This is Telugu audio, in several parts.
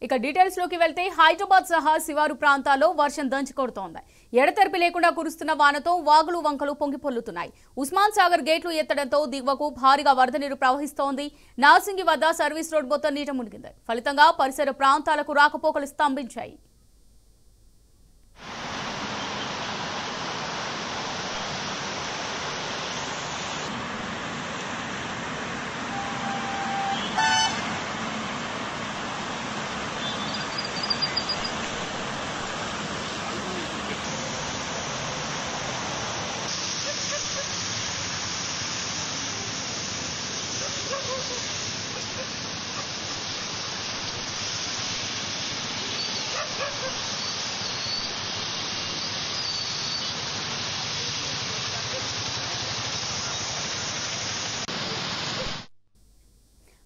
ఇక డీటెయిల్స్ లోకి వెళ్తే హైదరాబాద్ సహా శివారు ప్రాంతాల్లో వర్షం దంచుకొడుతోంది. ఎడతెరిపి లేకుండా కురుస్తున్న వానతో వాగులు వంకలు పొంగిపొర్లుతున్నాయి. ఉస్మాన్ సాగర్ గేట్లు ఎత్తడంతో దిగువకు భారీగా వరద నీరు ప్రవహిస్తోంది. నార్సింగి వద్ద సర్వీస్ రోడ్ మొత్తం నీట మునిగింది. ఫలితంగా పరిసర ప్రాంతాలకు రాకపోకలు స్తంభించాయి.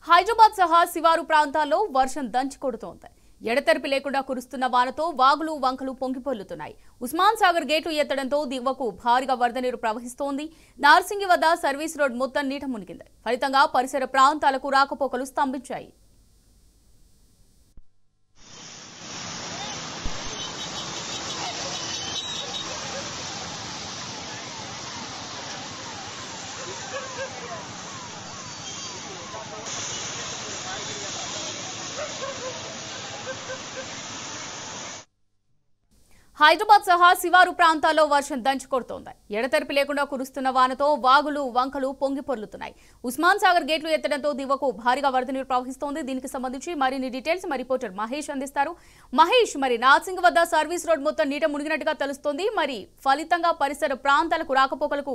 హైదరాబాద్ సహా శివారు ప్రాంతాల్లో వర్షం దంచుకొడుతోంది. ఎడతెరిపి లేకుండా కురుస్తున్న వానతో వాగులు వంకలు పొంగిపొర్లుతున్నాయి. ఉస్మాన్ సాగర్ గేట్లు ఎత్తడంతో దిగువకు భారీగా వరద నీరు ప్రవహిస్తోంది. నార్సింగి వద్ద సర్వీస్ రోడ్ మొత్తం నీట మునిగింది. ఫలితంగా పరిసర ప్రాంతాలకు రాకపోకలు స్తంభించాయి. హైదరాబాద్ సహా శివారు ప్రాంతాల్లో వర్షం దంచుకొడుతోంది. ఎడతెరిపి లేకుండా కురుస్తున్న వానతో వాగులు వంకలు పొంగిపొర్లుతున్నాయి. ఉస్మాన్ సాగర్ గేట్లు ఎత్తడంతో దిగువకు భారీగా వరద నీరు ప్రవహిస్తోంది. దీనికి సంబంధించి మరిన్ని డీటెయిల్స్ మా రిపోర్టర్ మహేష్ అందిస్తారు. మహేష్, మరి నార్సింగ్ వద్ద సర్వీస్ రోడ్ మొత్తం నీట మునిగినట్టుగా తెలుస్తోంది. మరి ఫలితంగా పరిసర ప్రాంతాలకు రాకపోకలకు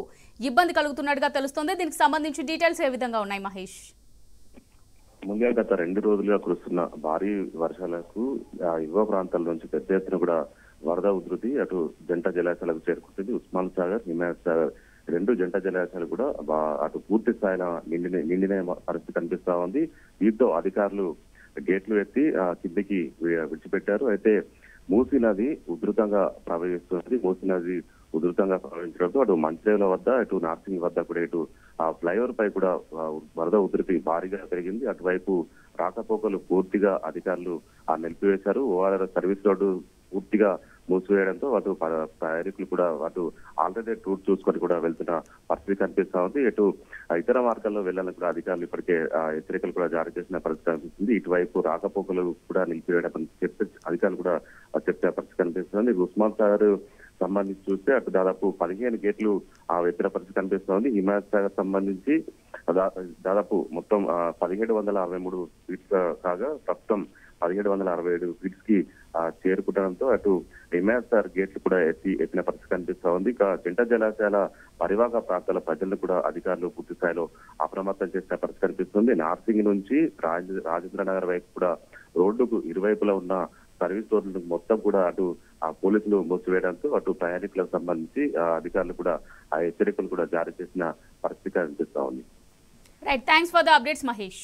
ఇబ్బంది కలుగుతున్నట్టుగా తెలుస్తోంది. దీనికి సంబంధించి డీటెయిల్స్ ఏ విధంగా ఉన్నాయి మహేష్? ముందుగా గత 2 రోజులుగా కురుస్తున్న భారీ వర్షాలకు యువ ప్రాంతాల నుంచి పెద్ద ఎత్తున కూడా వరద ఉధృతి అటు జంట జలాశయాలకు చేరుకుంటుంది. ఉస్మాన్ సాగర్, హిమాయత్ సాగర్ 2 జంట జలాశయాలు కూడా అటు పూర్తి స్థాయిలో నిండిన పరిస్థితి కనిపిస్తా ఉంది. దీంతో అధికారులు గేట్లు ఎత్తి కిందికి విడిచిపెట్టారు. అయితే మూసీ నది ఉధృతంగా ప్రవహిస్తుంది. మూసీ నది ఉధృతంగా ప్రవహించడంతో అటు మంచిర్యాల వద్ద ఇటు నార్సింగ్ వద్ద కూడా ఇటు ఆ ఫ్లైఓవర్ పై కూడా వరద ఉధృతి భారీగా పెరిగింది. అటువైపు రాకపోకలు పూర్తిగా అధికారులు నిలిపివేశారు. ఓఆర్ఆర్ సర్వీస్ రోడ్డు పూర్తిగా మూసివేయడంతో అటు ప్రయాణికులు కూడా అటు ఆల్టర్నేట్ రూట్ చూసుకొని కూడా వెళ్తున్న పరిస్థితి కనిపిస్తా ఉంది. ఇటు ఇతర మార్గాల్లో వెళ్లాలని కూడా అధికారులు ఇప్పటికే హెచ్చరికలు కూడా జారీ చేసిన పరిస్థితి కనిపిస్తుంది. ఇటువైపు రాకపోకలు కూడా నిలిపివేయడం చెప్పి అధికారులు కూడా చెప్పే పరిస్థితి కనిపిస్తుంది. ఉస్మాన్ సాగర్ సంబంధించి చూస్తే అటు దాదాపు 15 గేట్లు ఎత్తిన పరిస్థితి కనిపిస్తోంది. హిమాయత్ సాగర్ సంబంధించి దాదాపు మొత్తం 1763 ఫీట్స్ కాగా ప్రస్తుతం 1767 ఫీట్స్ కి చేరుకుంటడంతో అటు హిమాయత్ సాగర్ గేట్లు కూడా ఎత్తిన పరిస్థితి కనిపిస్తా ఉంది. ఇక జంట జలాశయాల పరివాహక ప్రాంతాల ప్రజలను కూడా అధికారులు పూర్తి స్థాయిలో అప్రమత్తం చేసిన పరిస్థితి కనిపిస్తుంది. నార్సింగ్ నుంచి రాజేంద్ర నగర్ వైపు కూడా రోడ్డుకు ఇరువైపులా ఉన్న సర్వీస్ రోడ్లు మొత్తం కూడా అటు పోలీసులు మూసివేయడంతో అటు ప్రయాణికులకు సంబంధించి అధికారులు కూడా హెచ్చరికలు కూడా జారీ చేసిన పరిస్థితి కనిపిస్తా ఉంది. Right, thanks for the updates Mahesh.